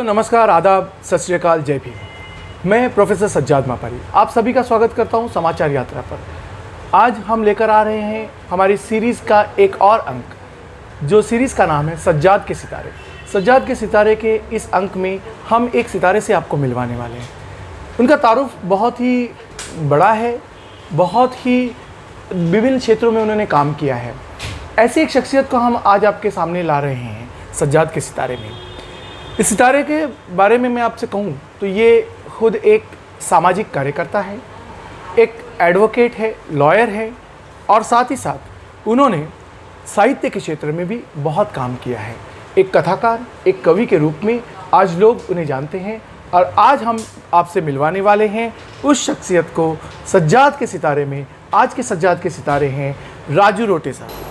तो नमस्कार, आदाब, सत श्री अकाल, जय भीम। मैं प्रोफेसर सज्जाद मापारी आप सभी का स्वागत करता हूं समाचार यात्रा पर। आज हम लेकर आ रहे हैं हमारी सीरीज़ का एक और अंक, जो सीरीज़ का नाम है सज्जाद के सितारे। सज्जाद के सितारे के इस अंक में हम एक सितारे से आपको मिलवाने वाले हैं। उनका तारुफ बहुत ही बड़ा है, बहुत ही विभिन्न क्षेत्रों में उन्होंने काम किया है। ऐसी एक शख्सियत को हम आज आपके सामने ला रहे हैं सज्जाद के सितारे में। इस सितारे के बारे में मैं आपसे कहूं तो ये खुद एक सामाजिक कार्यकर्ता है, एक एडवोकेट है, लॉयर है और साथ ही साथ उन्होंने साहित्य के क्षेत्र में भी बहुत काम किया है। एक कथाकार, एक कवि के रूप में आज लोग उन्हें जानते हैं और आज हम आपसे मिलवाने वाले हैं उस शख्सियत को सज्जाद के सितारे में। आज के सज्जाद के सितारे हैं राजू रोटे साहब।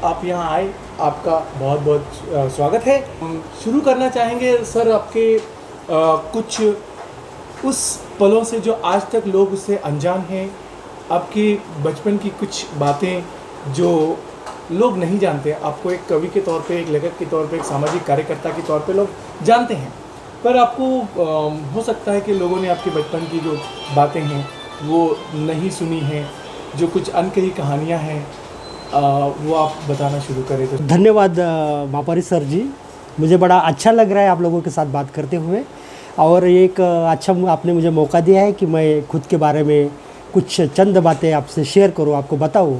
आप यहाँ आए, आपका बहुत बहुत स्वागत है। हम शुरू करना चाहेंगे सर आपके कुछ उस पलों से जो आज तक लोग उससे अनजान हैं, आपके बचपन की कुछ बातें जो लोग नहीं जानते। आपको एक कवि के तौर पे, एक लेखक के तौर पे, एक सामाजिक कार्यकर्ता के तौर पे लोग जानते हैं, पर आपको हो सकता है कि लोगों ने आपके बचपन की जो बातें हैं वो नहीं सुनी हैं, जो कुछ अनकही कहानियाँ हैं वो आप बताना शुरू करें तो। धन्यवाद मापारी सर जी, मुझे बड़ा अच्छा लग रहा है आप लोगों के साथ बात करते हुए, और एक अच्छा आपने मुझे मौका दिया है कि मैं खुद के बारे में कुछ चंद बातें आपसे शेयर करूं, आपको बताऊं।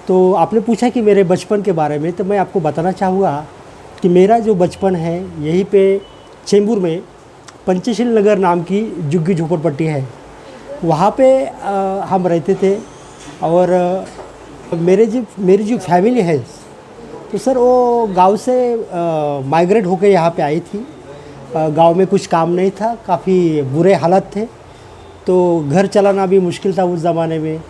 तो आपने पूछा कि मेरे बचपन के बारे में, तो मैं आपको बताना चाहूँगा कि मेरा जो बचपन है यहीं पे चेंबूर में पंचशील नगर नाम की झुग्गी झोपड़पट्टी है, वहाँ पे हम रहते थे। और मेरी जो फैमिली है तो सर वो गांव से माइग्रेट होकर यहाँ पे आई थी। गांव में कुछ काम नहीं था, काफ़ी बुरे हालत थे, तो घर चलाना भी मुश्किल था उस ज़माने में।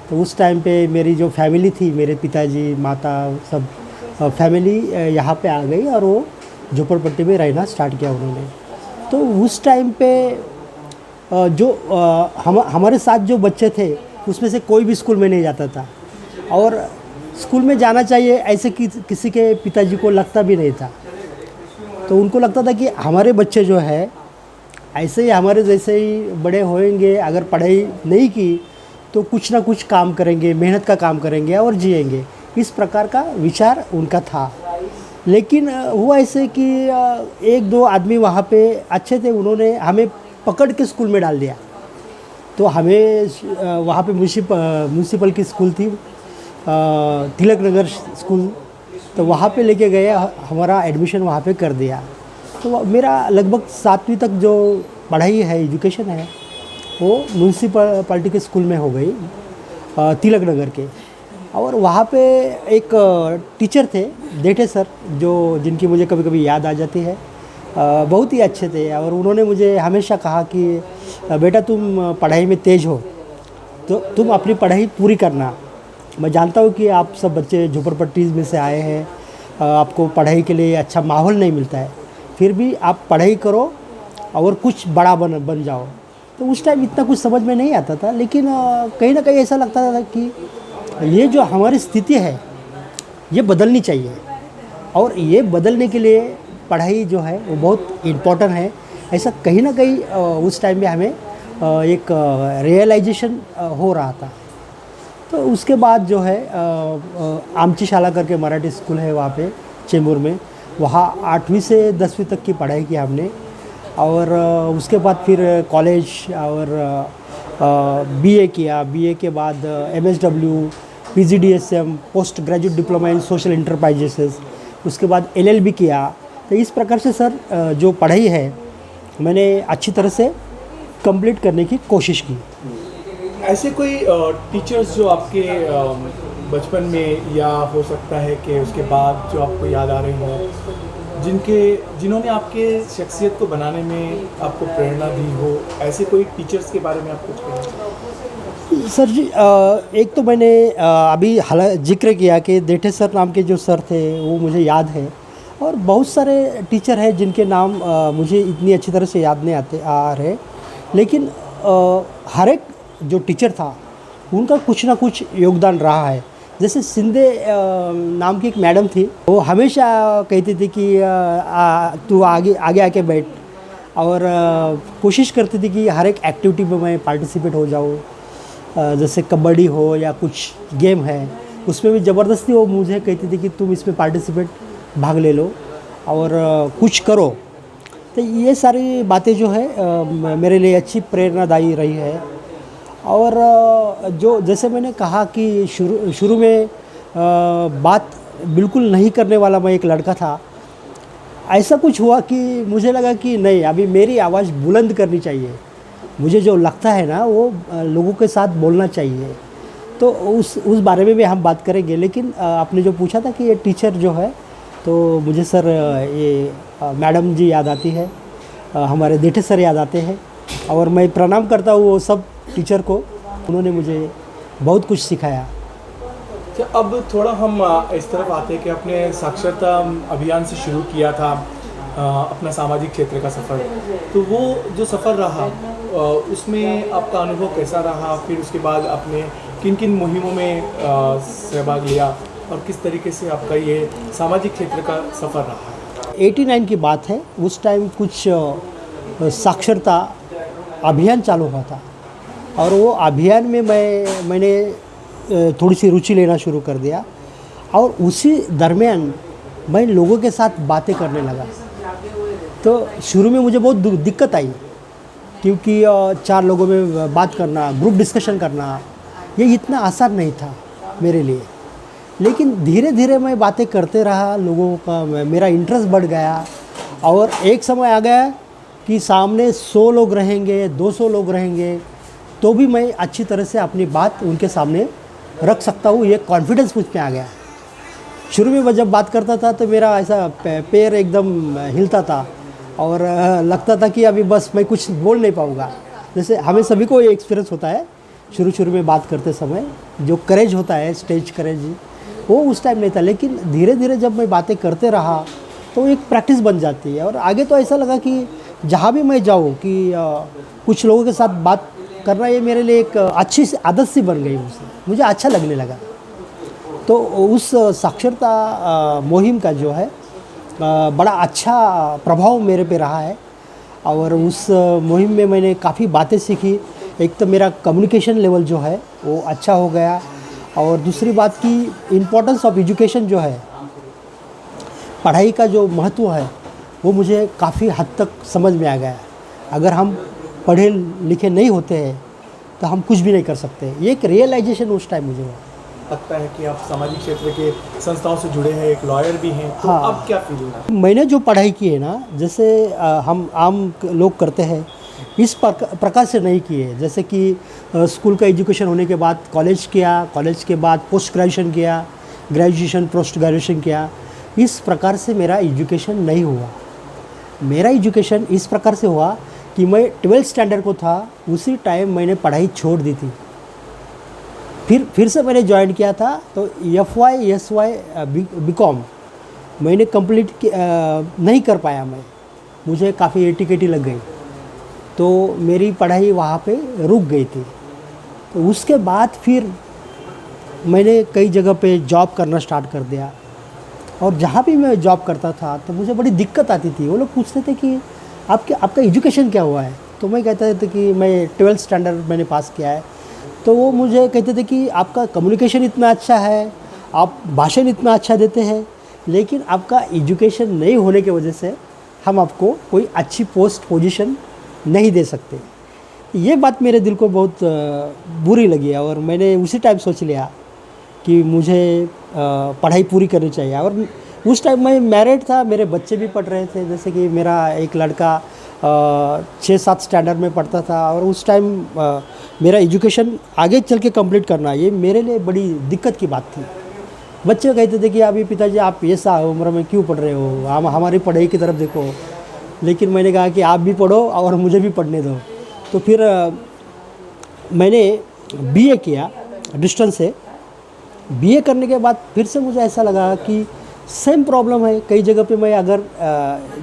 तो उस टाइम पे मेरी जो फैमिली थी, मेरे पिताजी, माता, सब फैमिली यहाँ पे आ गई और वो झोपड़पट्टी में रहना स्टार्ट किया उन्होंने। तो उस टाइम पे जो हमारे साथ जो बच्चे थे उसमें से कोई भी स्कूल में नहीं जाता था, और स्कूल में जाना चाहिए ऐसे किसी के पिताजी को लगता भी नहीं था। तो उनको लगता था कि हमारे बच्चे जो है ऐसे ही हमारे जैसे ही बड़े होएंगे, अगर पढ़ाई नहीं की तो कुछ ना कुछ काम करेंगे, मेहनत का काम करेंगे और जिएंगे, इस प्रकार का विचार उनका था। लेकिन हुआ ऐसे कि एक दो आदमी वहाँ पे अच्छे थे, उन्होंने हमें पकड़ के स्कूल में डाल दिया। तो हमें वहाँ पे म्यूनसिपल की स्कूल थी, तिलक नगर स्कूल, तो वहाँ पे लेके गए, हमारा एडमिशन वहाँ पे कर दिया। तो मेरा लगभग 7वीं तक जो पढ़ाई है, एजुकेशन है, वो म्यूनसिपलिटी के स्कूल में हो गई, तिलक नगर के। और वहाँ पे एक टीचर थे, देठे सर, जिनकी मुझे कभी कभी याद आ जाती है। बहुत ही अच्छे थे और उन्होंने मुझे हमेशा कहा कि बेटा तुम पढ़ाई में तेज़ हो तो तुम अपनी पढ़ाई पूरी करना। मैं जानता हूँ कि आप सब बच्चे झोपड़पट्टी में से आए हैं, आपको पढ़ाई के लिए अच्छा माहौल नहीं मिलता है, फिर भी आप पढ़ाई करो और कुछ बड़ा बन जाओ। तो उस टाइम इतना कुछ समझ में नहीं आता था, लेकिन कहीं ना कहीं ऐसा लगता था कि ये जो हमारी स्थिति है ये बदलनी चाहिए, और ये बदलने के लिए पढ़ाई जो है वो बहुत इम्पोर्टेंट है। ऐसा कहीं ना कहीं उस टाइम में हमें एक रियलाइजेशन हो रहा था। तो उसके बाद जो है आमची शाला करके मराठी स्कूल है वहाँ पे चेंबूर में, वहाँ 8वीं से 10वीं तक की पढ़ाई की हमने। और उसके बाद फिर कॉलेज और बीए किया। बीए के बाद MSW, PGDSM, post graduate diploma in social enterprises, उसके बाद एलएलबी किया। तो इस प्रकार से सर जो पढ़ाई है मैंने अच्छी तरह से कंप्लीट करने की कोशिश की। ऐसे कोई टीचर्स जो आपके बचपन में, या हो सकता है कि उसके बाद जो आपको याद आ रहे हों, जिन्होंने आपके शख्सियत को बनाने में आपको प्रेरणा दी हो, ऐसे कोई टीचर्स के बारे में आप कुछ कहें? सर जी, एक तो मैंने अभी जिक्र किया कि देठे सर नाम के जो सर थे वो मुझे याद है, और बहुत सारे टीचर हैं जिनके नाम मुझे इतनी अच्छी तरह से याद नहीं आ रहे। लेकिन हर एक जो टीचर था उनका कुछ ना कुछ योगदान रहा है। जैसे सिंधे नाम की एक मैडम थी, वो हमेशा कहती थी कि तू आगे आगे आके बैठ, और कोशिश करती थी कि हर एक एक्टिविटी में मैं पार्टिसिपेट हो जाऊँ। जैसे कबड्डी हो या कुछ गेम है, उसमें भी ज़बरदस्ती वो मुझे कहती थी कि तुम इसमें पार्टिसिपेट भाग ले लो और कुछ करो। तो ये सारी बातें जो है मेरे लिए अच्छी प्रेरणादायी रही है। और जो जैसे मैंने कहा कि शुरू में बात बिल्कुल नहीं करने वाला मैं एक लड़का था। ऐसा कुछ हुआ कि मुझे लगा कि नहीं, अभी मेरी आवाज़ बुलंद करनी चाहिए, मुझे जो लगता है ना वो लोगों के साथ बोलना चाहिए। तो उस बारे में भी हम बात करेंगे। लेकिन आपने जो पूछा था कि ये टीचर जो है, तो मुझे सर ये मैडम जी याद आती है, हमारे देठे सर याद आते हैं और मैं प्रणाम करता हूँ वो सब टीचर को। उन्होंने मुझे बहुत कुछ सिखाया। तो अब थोड़ा हम इस तरफ आते हैं कि आपने साक्षरता अभियान से शुरू किया था अपना सामाजिक क्षेत्र का सफ़र। तो वो जो सफ़र रहा उसमें आपका अनुभव कैसा रहा? फिर उसके बाद आपने किन किन मुहिमों में सहभाग लिया और किस तरीके से आपका ये सामाजिक क्षेत्र का सफ़र रहा? 89 की बात है। उस टाइम कुछ साक्षरता अभियान चालू हुआ था और वो अभियान में मैंने थोड़ी सी रुचि लेना शुरू कर दिया और उसी दरमियान मैं लोगों के साथ बातें करने लगा। तो शुरू में मुझे बहुत दिक्कत आई, क्योंकि 4 लोगों में बात करना, ग्रुप डिस्कशन करना, ये इतना आसान नहीं था मेरे लिए। लेकिन धीरे धीरे मैं बातें करते रहा, लोगों का मेरा इंटरेस्ट बढ़ गया और एक समय आ गया कि सामने 100 लोग रहेंगे, 200 लोग रहेंगे, तो भी मैं अच्छी तरह से अपनी बात उनके सामने रख सकता हूँ। ये कॉन्फिडेंस मुझ में आ गया। शुरू में मैं जब बात करता था तो मेरा ऐसा पैर एकदम हिलता था और लगता था कि अभी बस मैं कुछ बोल नहीं पाऊँगा। जैसे हमें सभी को ये एक्सपीरियंस होता है शुरू में बात करते समय, जो करेज होता है, स्टेज करेज, वो उस टाइम नहीं था। लेकिन धीरे धीरे जब मैं बातें करते रहा तो एक प्रैक्टिस बन जाती है और आगे तो ऐसा लगा कि जहाँ भी मैं जाऊँ कि कुछ लोगों के साथ बात करना, ये मेरे लिए एक अच्छी आदत सी बन गई। मुझे अच्छा लगने लगा। तो उस साक्षरता मुहिम का जो है बड़ा अच्छा प्रभाव मेरे पे रहा है और उस मुहिम में मैंने काफ़ी बातें सीखी। एक तो मेरा कम्युनिकेशन लेवल जो है वो अच्छा हो गया और दूसरी बात की इम्पोर्टेंस ऑफ एजुकेशन जो है, पढ़ाई का जो महत्व है, वो मुझे काफ़ी हद तक समझ में आ गया। अगर हम पढ़े लिखे नहीं होते हैं तो हम कुछ भी नहीं कर सकते। ये एक रियलाइजेशन उस टाइम मुझे हुआ। लगता है कि आप सामाजिक क्षेत्र के संस्थाओं से जुड़े हैं, एक लॉयर भी हैं, तो हाँ। अब क्या फील हो रहा है? मैंने जो पढ़ाई की है ना, जैसे हम आम लोग करते हैं, इस प्रकार से नहीं की है। जैसे कि स्कूल का एजुकेशन होने के बाद कॉलेज किया, कॉलेज के बाद पोस्ट ग्रेजुएशन किया, ग्रेजुएशन पोस्ट ग्रेजुएशन किया, इस प्रकार से मेरा एजुकेशन नहीं हुआ। मेरा एजुकेशन इस प्रकार से हुआ कि मैं 12th स्टैंडर्ड को था, उसी टाइम मैंने पढ़ाई छोड़ दी थी। फिर से मैंने ज्वाइन किया था। तो FY BCom मैंने कंप्लीट नहीं कर पाया। मुझे काफ़ी एटीकेटी लग गई, तो मेरी पढ़ाई वहाँ पे रुक गई थी। तो उसके बाद फिर मैंने कई जगह पे जॉब करना स्टार्ट कर दिया और जहाँ भी मैं जॉब करता था तो मुझे बड़ी दिक्कत आती थी। वो लोग पूछते थे कि आपका एजुकेशन क्या हुआ है? तो मैं कहता था कि मैं 12th स्टैंडर्ड मैंने पास किया है। तो वो मुझे कहते थे कि आपका कम्युनिकेशन इतना अच्छा है, आप भाषण इतना अच्छा देते हैं, लेकिन आपका एजुकेशन नहीं होने की वजह से हम आपको कोई अच्छी पोस्ट पोजीशन नहीं दे सकते। ये बात मेरे दिल को बहुत बुरी लगी और मैंने उसी टाइम सोच लिया कि मुझे पढ़ाई पूरी करनी चाहिए। और उस टाइम मैं मैरिड था, मेरे बच्चे भी पढ़ रहे थे। जैसे कि मेरा एक लड़का 6-7 स्टैंडर्ड में पढ़ता था और उस टाइम मेरा एजुकेशन आगे चल के कंप्लीट करना, ये मेरे लिए बड़ी दिक्कत की बात थी। बच्चे कहते थे कि अभी पिताजी आप ये सा उम्र में क्यों पढ़ रहे हो, हमारी पढ़ाई की तरफ देखो। लेकिन मैंने कहा कि आप भी पढ़ो और मुझे भी पढ़ने दो। तो फिर मैंने BA किया डिस्टेंस से। BA करने के बाद फिर से मुझे ऐसा लगा कि सेम प्रॉब्लम है। कई जगह पे मैं अगर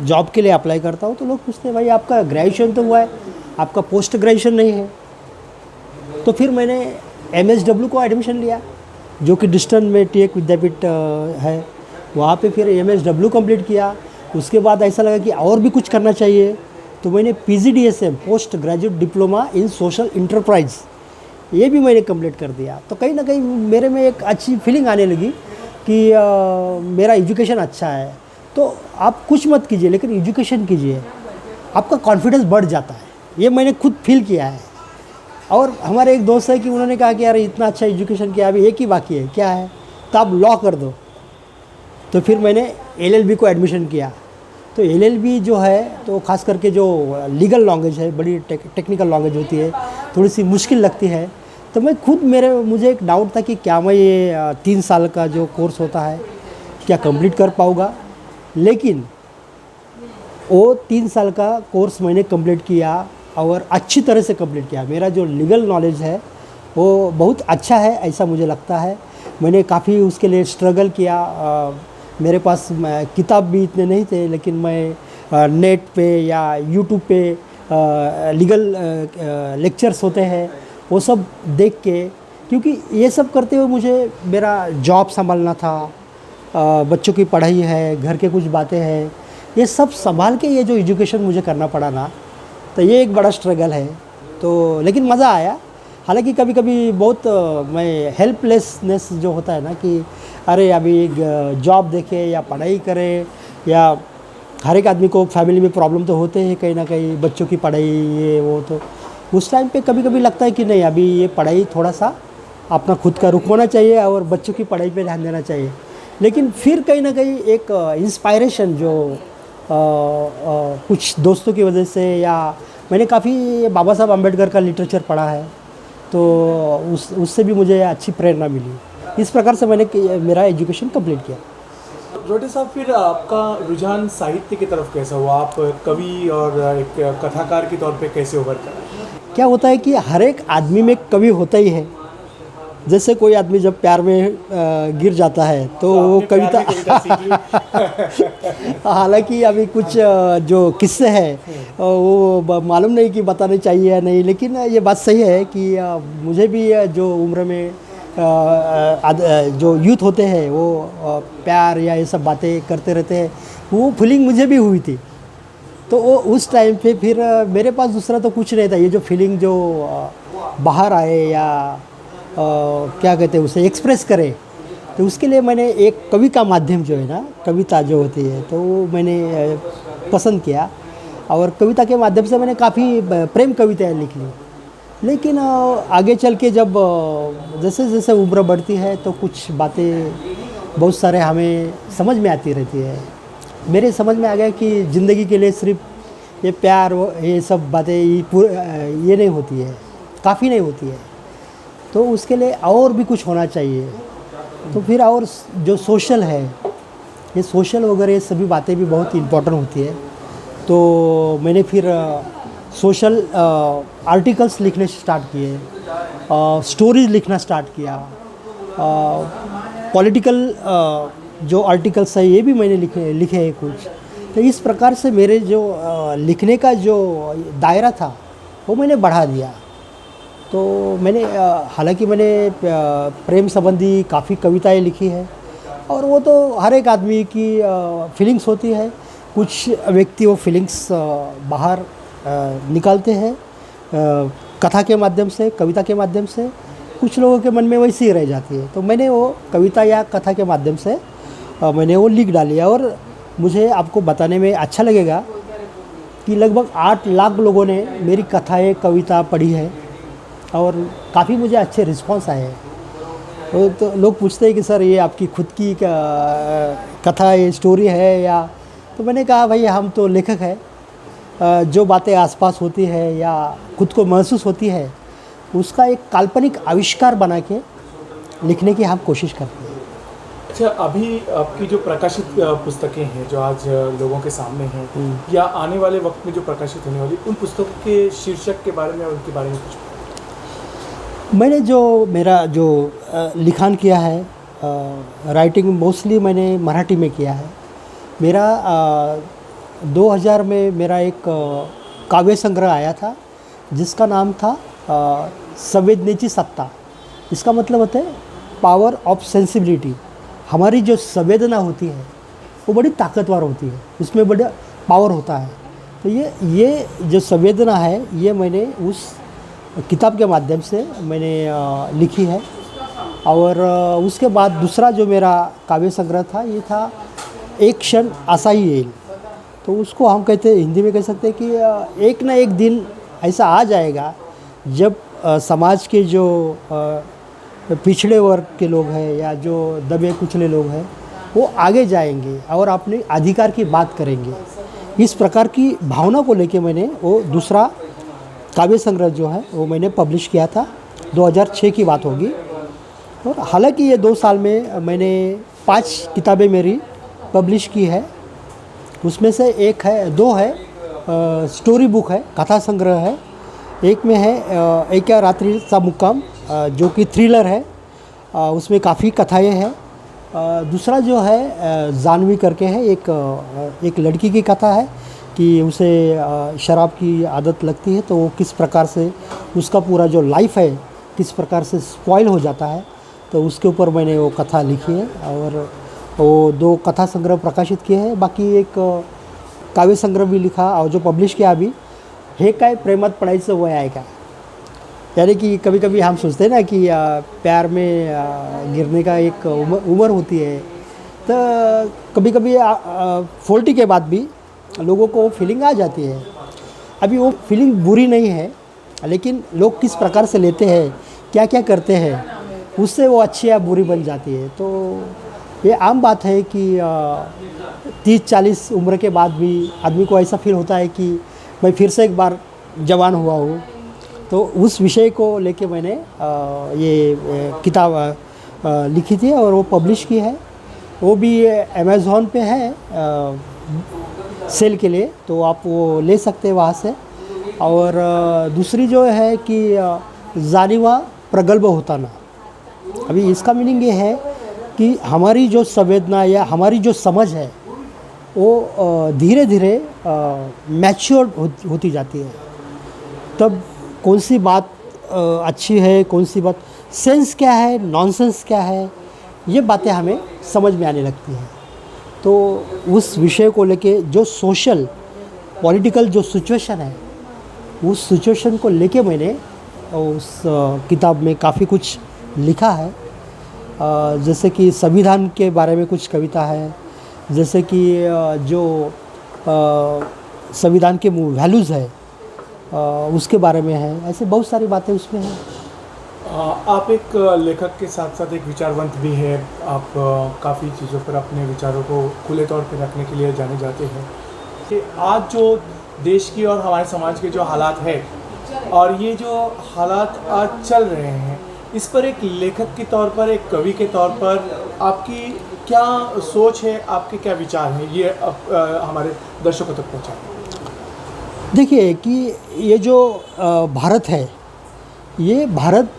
जॉब के लिए अप्लाई करता हूँ तो लोग पूछते हैं भाई आपका ग्रेजुएशन तो हुआ है, आपका पोस्ट ग्रेजुएशन नहीं है। तो फिर मैंने MSW को एडमिशन लिया, जो कि डिस्टेंस में TEC विद्यापीठ है, वहाँ पे फिर MSW कंप्लीट किया। उसके बाद ऐसा लगा कि और भी कुछ करना चाहिए, तो मैंने PGDSM post graduate diploma in social enterprise ये भी मैंने कंप्लीट कर दिया। तो कहीं ना कहीं मेरे में एक अच्छी फीलिंग आने लगी कि मेरा एजुकेशन अच्छा है। तो आप कुछ मत कीजिए लेकिन एजुकेशन कीजिए, आपका कॉन्फिडेंस बढ़ जाता है। ये मैंने खुद फील किया है। और हमारे एक दोस्त है कि उन्होंने कहा कि यार इतना अच्छा एजुकेशन किया, अभी एक ही बाकी है, क्या है, तो आप लॉ कर दो। तो फिर मैंने LLB को एडमिशन किया। तो LLB जो है तो ख़ास करके जो लीगल लैंग्वेज है, बड़ी टेक्निकल लैंग्वेज होती है, थोड़ी सी मुश्किल लगती है। तो मैं खुद मुझे एक डाउट था कि क्या मैं ये 3 साल का जो कोर्स होता है क्या कंप्लीट कर पाऊँगा। लेकिन वो 3 साल का कोर्स मैंने कंप्लीट किया और अच्छी तरह से कंप्लीट किया। मेरा जो लीगल नॉलेज है वो बहुत अच्छा है ऐसा मुझे लगता है। मैंने काफ़ी उसके लिए स्ट्रगल किया। मेरे पास किताब भी इतने नहीं थे, लेकिन मैं नेट पे या यूट्यूब पे लीगल लेक्चर्स होते हैं वो सब देख के, क्योंकि ये सब करते हुए मुझे मेरा जॉब संभालना था, बच्चों की पढ़ाई है, घर के कुछ बातें हैं, ये सब संभाल के ये जो एजुकेशन मुझे करना पड़ा ना, तो ये एक बड़ा स्ट्रगल है। तो लेकिन मज़ा आया। हालांकि कभी कभी बहुत मैं हेल्पलेसनेस जो होता है ना कि अरे अभी एक जॉब देखे या पढ़ाई करे, या हर एक आदमी को फैमिली में प्रॉब्लम तो होते हैं कहीं ना कहीं, बच्चों की पढ़ाई ये वो, तो उस टाइम पे कभी कभी लगता है कि नहीं अभी ये पढ़ाई थोड़ा सा अपना खुद का रुकवाना चाहिए और बच्चों की पढ़ाई पे ध्यान देना चाहिए। लेकिन फिर कहीं ना कहीं एक इंस्पायरेशन जो कुछ दोस्तों की वजह से, या मैंने काफ़ी बाबा साहब अम्बेडकर का लिटरेचर पढ़ा है, तो उससे भी मुझे अच्छी प्रेरणा मिली। इस प्रकार से मैंने मेरा एजुकेशन कंप्लीट किया। रोटे साहब, फिर आपका रुझान साहित्य की तरफ कैसा हुआ? आप कवि और एक कथाकार के तौर पे कैसे उभर कर आए? क्या होता है कि हर एक आदमी में कवि होता ही है। जैसे कोई आदमी जब प्यार में गिर जाता है तो वो कविता हालांकि अभी कुछ जो किस्से हैं वो मालूम नहीं कि बताने चाहिए या नहीं, लेकिन ये बात सही है कि मुझे भी जो उम्र में जो यूथ होते हैं वो प्यार या ये सब बातें करते रहते हैं, वो फीलिंग मुझे भी हुई थी। तो वो उस टाइम पे फिर मेरे पास दूसरा तो कुछ नहीं था, ये जो फीलिंग जो बाहर आए या क्या कहते हैं उसे एक्सप्रेस करे, तो उसके लिए मैंने एक कवि का माध्यम जो है ना, कविता जो होती है, तो वो मैंने पसंद किया। और कविता के माध्यम से मैंने काफ़ी प्रेम कविताएं लिख ली। लेकिन आगे चल के जब जैसे जैसे उम्र बढ़ती है तो कुछ बातें बहुत सारे हमें समझ में आती रहती है। मेरे समझ में आ गया कि ज़िंदगी के लिए सिर्फ ये प्यार ये सब बातें ये नहीं होती है, काफ़ी नहीं होती है, तो उसके लिए और भी कुछ होना चाहिए। तो फिर और जो सोशल है, ये सोशल वगैरह ये सभी बातें भी बहुत इम्पोर्टेंट होती है। तो मैंने फिर सोशल आर्टिकल्स लिखने स्टार्ट किए, स्टोरीज लिखना स्टार्ट किया, पॉलिटिकल जो आर्टिकल्स है ये भी मैंने लिखे हैं कुछ। तो इस प्रकार से मेरे जो लिखने का जो दायरा था वो मैंने बढ़ा दिया। तो मैंने हालांकि मैंने प्रेम संबंधी काफ़ी कविताएं लिखी है, और वो तो हर एक आदमी की फीलिंग्स होती है। कुछ व्यक्ति वो फीलिंग्स बाहर निकालते हैं कथा के माध्यम से, कविता के माध्यम से, कुछ लोगों के मन में वैसी ही रह जाती है। तो मैंने वो कविता या कथा के माध्यम से मैंने वो लिख डाली। और मुझे आपको बताने में अच्छा लगेगा कि लगभग 8 लाख लोगों ने मेरी कथाएं कविता पढ़ी है, और काफ़ी मुझे अच्छे रिस्पांस आए हैं। तो लोग पूछते हैं कि सर ये आपकी खुद की कथा ये स्टोरी है या, तो मैंने कहा भाई हम तो लेखक हैं, जो बातें आसपास होती है या खुद को महसूस होती है उसका एक काल्पनिक आविष्कार बना के लिखने की हम कोशिश करते हैं। अच्छा, अभी आपकी जो प्रकाशित पुस्तकें हैं जो आज लोगों के सामने हैं, या आने वाले वक्त में जो प्रकाशित होने वाली, उन पुस्तकों के शीर्षक के बारे में और उनके बारे में कुछ? मैंने जो मेरा जो लिखान किया है, राइटिंग मोस्टली मैंने मराठी में किया है। मेरा 2000 में मेरा एक काव्य संग्रह आया था जिसका नाम था संवेदनेची सत्ता। इसका मतलब होता है पावर ऑफ सेंसिबिलिटी। हमारी जो संवेदना होती है वो बड़ी ताकतवर होती है, उसमें बड़ा पावर होता है। तो ये जो संवेदना है ये मैंने उस किताब के माध्यम से मैंने लिखी है। और उसके बाद दूसरा जो मेरा काव्य संग्रह था ये था एक क्षण आशा ही येईल। तो उसको हम कहते हैं, हिंदी में कह सकते हैं कि एक ना एक दिन ऐसा आ जाएगा जब समाज के जो पिछड़े वर्ग के लोग हैं या जो दबे कुचले लोग हैं वो आगे जाएंगे और अपने अधिकार की बात करेंगे। इस प्रकार की भावना को लेके मैंने वो दूसरा काव्य संग्रह जो है वो मैंने पब्लिश किया था। 2006 की बात होगी। और हालांकि ये 2 साल में मैंने 5 किताबें मेरी पब्लिश की है। उसमें से दो है स्टोरी बुक है, कथा संग्रह है। एक में है एक रात्रि सा मुक्काम जो कि थ्रिलर है, उसमें काफ़ी कथाएं हैं। दूसरा जो है जानवी करके है, एक लड़की की कथा है कि उसे शराब की आदत लगती है तो वो किस प्रकार से उसका पूरा जो लाइफ है किस प्रकार से स्पॉइल हो जाता है। तो उसके ऊपर मैंने वो कथा लिखी है और वो 2 कथा संग्रह प्रकाशित किए हैं। बाकी एक काव्य संग्रह भी लिखा और जो पब्लिश किया अभी, हे काय प्रेमात पडायचं वय आहे का। यानी कि कभी कभी हम सोचते हैं ना कि प्यार में गिरने का एक उम्र होती है। तो कभी कभी 40 के बाद भी लोगों को फीलिंग आ जाती है। अभी वो फीलिंग बुरी नहीं है, लेकिन लोग किस प्रकार से लेते हैं, क्या क्या करते हैं, उससे वो अच्छी या बुरी बन जाती है। तो ये आम बात है कि 30-40 उम्र के बाद भी आदमी को ऐसा फील होता है कि मैं फिर से एक बार जवान हुआ हूँ। तो उस विषय को लेके मैंने ये किताब लिखी थी और वो पब्लिश की है। वो भी अमेज़ॉन पे है सेल के लिए, तो आप वो ले सकते हैं वहाँ से। और दूसरी जो है कि जानिवा प्रगल्भ होताना। अभी इसका मीनिंग ये है कि हमारी जो संवेदना या हमारी जो समझ है वो धीरे धीरे मैच्योर होती जाती है। तब कौन सी बात अच्छी है, कौन सी बात सेंस क्या है, नॉनसेंस क्या है, ये बातें हमें समझ में आने लगती हैं। तो उस विषय को लेके जो सोशल पॉलिटिकल जो सिचुएशन है उस सिचुएशन को लेके मैंने उस किताब में काफ़ी कुछ लिखा है। जैसे कि संविधान के बारे में कुछ कविता है, जैसे कि जो संविधान के वैल्यूज़ है उसके बारे में है। ऐसे बहुत सारी बातें उसमें हैं। आप एक लेखक के साथ साथ एक विचारवंत भी है। आप काफ़ी चीज़ों पर अपने विचारों को खुले तौर पर रखने के लिए जाने जाते हैं। कि आज जो देश की और हमारे समाज के जो हालात है और ये जो हालात आज चल रहे हैं, इस पर एक लेखक के तौर पर, एक कवि के तौर पर आपकी क्या सोच है, आपके क्या विचार हैं, ये हमारे दर्शकों तक पहुँचाएं। देखिए कि ये जो भारत है, ये भारत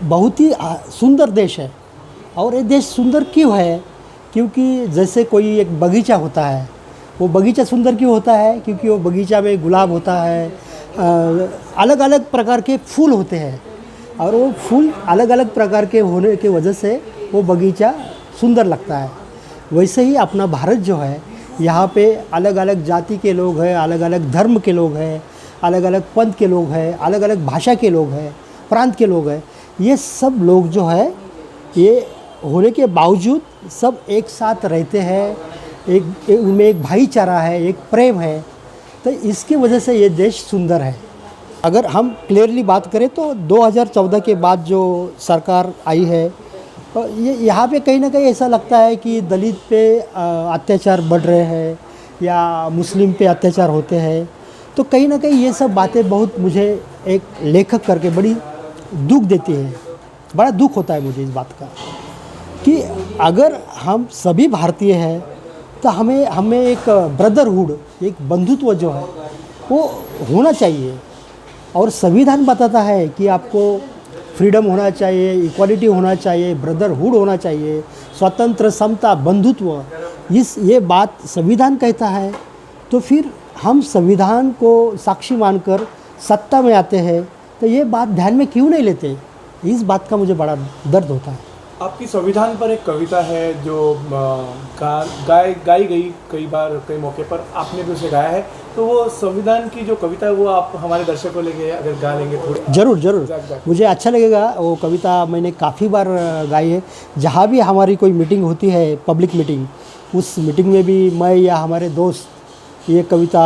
बहुत ही सुंदर देश है। और ये देश सुंदर क्यों है? क्योंकि जैसे कोई एक बगीचा होता है, वो बगीचा सुंदर क्यों होता है? क्योंकि वो बगीचा में गुलाब होता है, अलग अलग प्रकार के फूल होते हैं और वो फूल अलग अलग प्रकार के होने की वजह से वो बगीचा सुंदर लगता है। वैसे ही अपना भारत जो है, यहाँ पे अलग अलग जाति के लोग हैं, अलग अलग धर्म के लोग हैं, अलग अलग पंथ के लोग हैं, अलग अलग भाषा के लोग हैं, प्रांत के लोग हैं। ये सब लोग जो है, ये होने के बावजूद सब एक साथ रहते हैं। उनमें एक भाईचारा है, एक प्रेम है। तो इसकी वजह से ये देश सुंदर है। अगर हम क्लियरली बात करें तो 2014 के बाद जो सरकार आई है, तो ये यहाँ पे कहीं ना कहीं ऐसा लगता है कि दलित पे अत्याचार बढ़ रहे हैं या मुस्लिम पे अत्याचार होते हैं। तो कहीं ना कहीं ये सब बातें बहुत मुझे एक लेखक करके बड़ी दुख देती है। बड़ा दुख होता है मुझे इस बात का कि अगर हम सभी भारतीय हैं तो हमें एक ब्रदरहुड, एक बंधुत्व जो है वो होना चाहिए। और संविधान बताता है कि आपको फ्रीडम होना चाहिए, इक्वालिटी होना चाहिए, ब्रदरहुड होना चाहिए, स्वतंत्र, समता, बंधुत्व। ये बात संविधान कहता है। तो फिर हम संविधान को साक्षी मानकर सत्ता में आते हैं तो ये बात ध्यान में क्यों नहीं लेते? इस बात का मुझे बड़ा दर्द होता है। आपकी संविधान पर एक कविता है जो गाई गई कई बार, कई मौके पर आपने भी उसे गाया है। तो वो संविधान की जो कविता है वो आप हमारे दर्शकों को लेके अगर गा लेंगे थोड़ी। ज़रूर ज़रूर, exact। मुझे अच्छा लगेगा। वो कविता मैंने काफ़ी बार गाई है। जहाँ भी हमारी कोई मीटिंग होती है, पब्लिक मीटिंग, उस मीटिंग में भी मैं या हमारे दोस्त ये कविता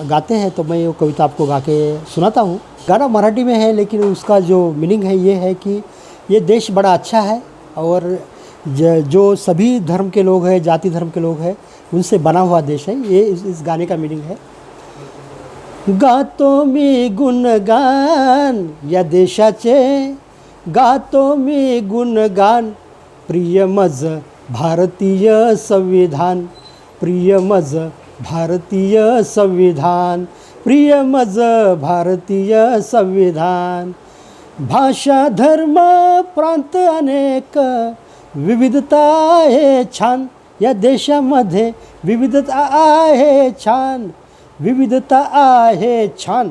गाते हैं तो मैं वो कविता आपको गा के सुनाता हूँ। गाना मराठी में है लेकिन उसका जो मीनिंग है ये है कि ये देश बड़ा अच्छा है और जो सभी धर्म के लोग हैं, जाति धर्म के लोग हैं, उनसे बना हुआ देश है। ये इस गाने का मीनिंग है। गातो मी गुणगान या देशाचे, गातो मी गुणगान, प्रिय मज भारतीय संविधान, प्रिय मज भारतीय संविधान, प्रिय मज भारतीय संविधान। भाषा धर्म प्रांत अनेक, विविधता आहे छान, या देशामध्ये विविधता आहे छान, विविधता आहे छान,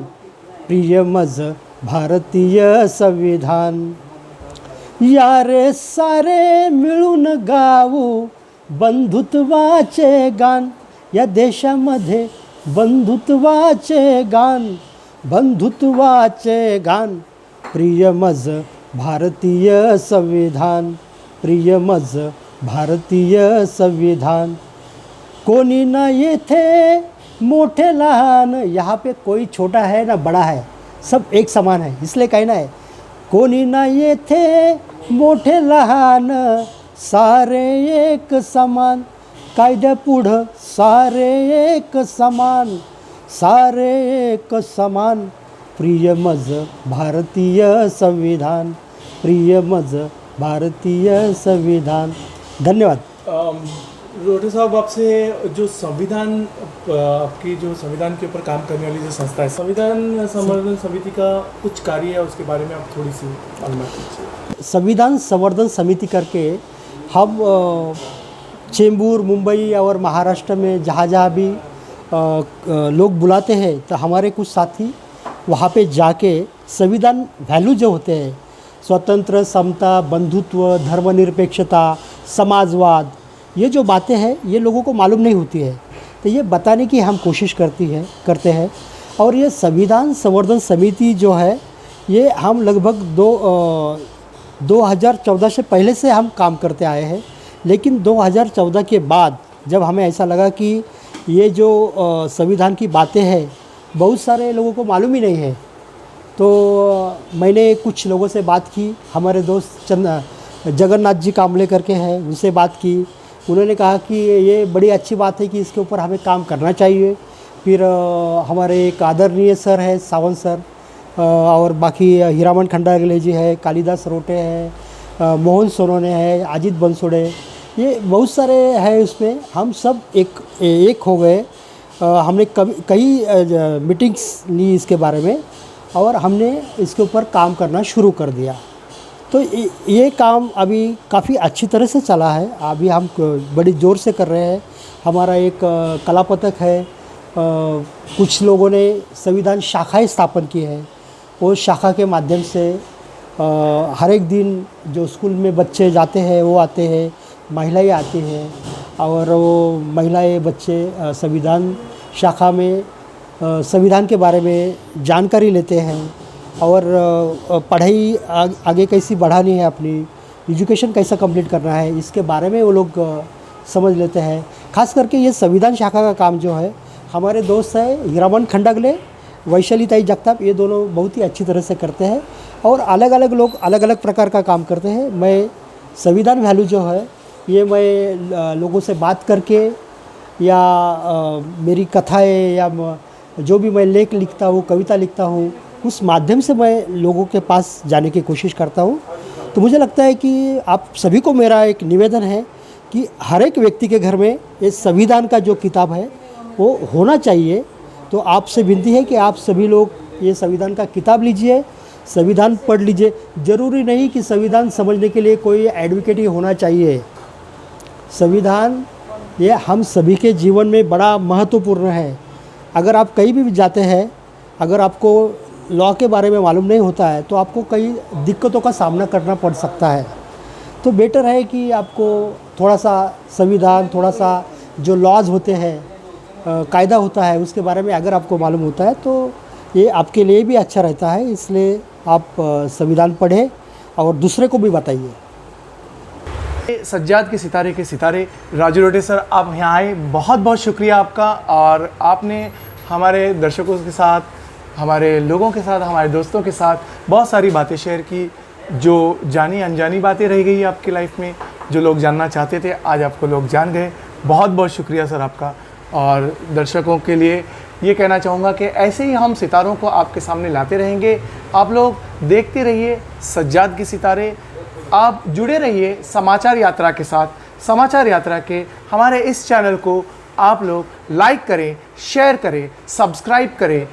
प्रिय मज भारतीय संविधान। यारे सारे मिळून गाऊ बंधुत्वाचे गान, या देशामध्ये बंधुत्वाचे गान, बंधुत्वाचे गान, प्रिय मज भारतीय संविधान, प्रिय मज भारतीय संविधान। कोणी ना येथे मोठे लहान, यहाँ पे कोई छोटा है ना बड़ा है, सब एक समान है, इसलिए कहना है कोणी ना येथे मोठे लहान, सारे एक समान, कायद्यापुढं सारे एक समान, सारे एक समान, प्रिय मज भारतीय संविधान, प्रिय मज भारतीय संविधान। धन्यवाद। रोटे साहब, आपसे जो संविधान, आपकी जो संविधान के ऊपर काम करने वाली जो संस्था है, संविधान संवर्धन समिति का कुछ कार्य है, उसके बारे में आप थोड़ी सी मालूमात दीजिए। संविधान संवर्धन समिति करके हम चेंबूर, मुंबई और महाराष्ट्र में जहाँ जहाँ भी लोग बुलाते हैं तो हमारे कुछ साथी वहाँ पे जाके संविधान वैल्यू जो होते हैं, स्वतंत्र, समता, बंधुत्व, धर्मनिरपेक्षता, समाजवाद, ये जो बातें हैं ये लोगों को मालूम नहीं होती है, तो ये बताने की हम कोशिश करते हैं। और ये संविधान संवर्धन समिति जो है ये हम लगभग 2014 से पहले से हम काम करते आए हैं, लेकिन 2014 के बाद जब हमें ऐसा लगा कि ये जो संविधान की बातें हैं बहुत सारे लोगों को मालूम ही नहीं है, तो मैंने कुछ लोगों से बात की। हमारे दोस्त जगन्नाथ जी कामले करके हैं, उनसे बात की। उन्होंने कहा कि ये बड़ी अच्छी बात है कि इसके ऊपर हमें काम करना चाहिए। फिर हमारे एक आदरणीय सर है सावंत सर, और बाकी हीरामन खंडागले जी है, कालिदास रोटे है, मोहन सोनोने है, अजित बंसोड़े, ये बहुत सारे हैं। उसमें हम सब एक हो गए। हमने कई मीटिंग्स ली इसके बारे में और हमने इसके ऊपर काम करना शुरू कर दिया। तो ये काम अभी काफ़ी अच्छी तरह से चला है। अभी हम बड़ी ज़ोर से कर रहे हैं। हमारा एक कला पथक है, कुछ लोगों ने संविधान शाखाएं स्थापन की है। वो शाखा के माध्यम से हर एक दिन जो स्कूल में बच्चे जाते हैं वो आते हैं, महिलाएं आती हैं और वो महिलाएं बच्चे संविधान शाखा में संविधान के बारे में जानकारी लेते हैं और पढ़ाई आगे कैसी बढ़ानी है, अपनी एजुकेशन कैसा कंप्लीट करना है, इसके बारे में वो लोग समझ लेते हैं। खास करके ये संविधान शाखा का काम जो है हमारे दोस्त है हीरामन खंडागले, वैशाली ताई जगताप, ये दोनों बहुत ही अच्छी तरह से करते हैं और अलग अलग लोग अलग अलग प्रकार का काम करते हैं। मैं संविधान वैल्यू जो है ये मैं लोगों से बात करके या मेरी कथाएँ या जो भी मैं लेख लिखता हूँ, कविता लिखता हूँ, उस माध्यम से मैं लोगों के पास जाने की कोशिश करता हूँ। तो मुझे लगता है कि आप सभी को मेरा एक निवेदन है कि हर एक व्यक्ति के घर में ये संविधान का जो किताब है वो होना चाहिए। तो आपसे विनती है कि आप सभी लोग ये संविधान का किताब लीजिए, संविधान पढ़ लीजिए। ज़रूरी नहीं कि संविधान समझने के लिए कोई एडवोकेट ही होना चाहिए। संविधान ये हम सभी के जीवन में बड़ा महत्वपूर्ण है। अगर आप कहीं भी जाते हैं, अगर आपको लॉ के बारे में मालूम नहीं होता है तो आपको कई दिक्कतों का सामना करना पड़ सकता है। तो बेटर है कि आपको थोड़ा सा संविधान, थोड़ा सा जो लॉज होते हैं कायदा होता है उसके बारे में अगर आपको मालूम होता है तो ये आपके लिए भी अच्छा रहता है। इसलिए आप संविधान पढ़ें और दूसरे को भी बताइए। सज्जाद के सितारे राजू रोटे सर, आप यहाँ आए, बहुत बहुत शुक्रिया आपका। और आपने हमारे दर्शकों के साथ, हमारे लोगों के साथ, हमारे दोस्तों के साथ बहुत सारी बातें शेयर की, जो जानी अनजानी बातें रह गई आपकी लाइफ में, जो लोग जानना चाहते थे आज आपको लोग जान गए। बहुत बहुत शुक्रिया सर आपका। और दर्शकों के लिए ये कहना चाहूँगा कि ऐसे ही हम सितारों को आपके सामने लाते रहेंगे। आप लोग देखते रहिए सज्जाद के सितारे, आप जुड़े रहिए समाचार यात्रा के साथ। समाचार यात्रा के हमारे इस चैनल को आप लोग लाइक करें, शेयर करें, सब्सक्राइब करें।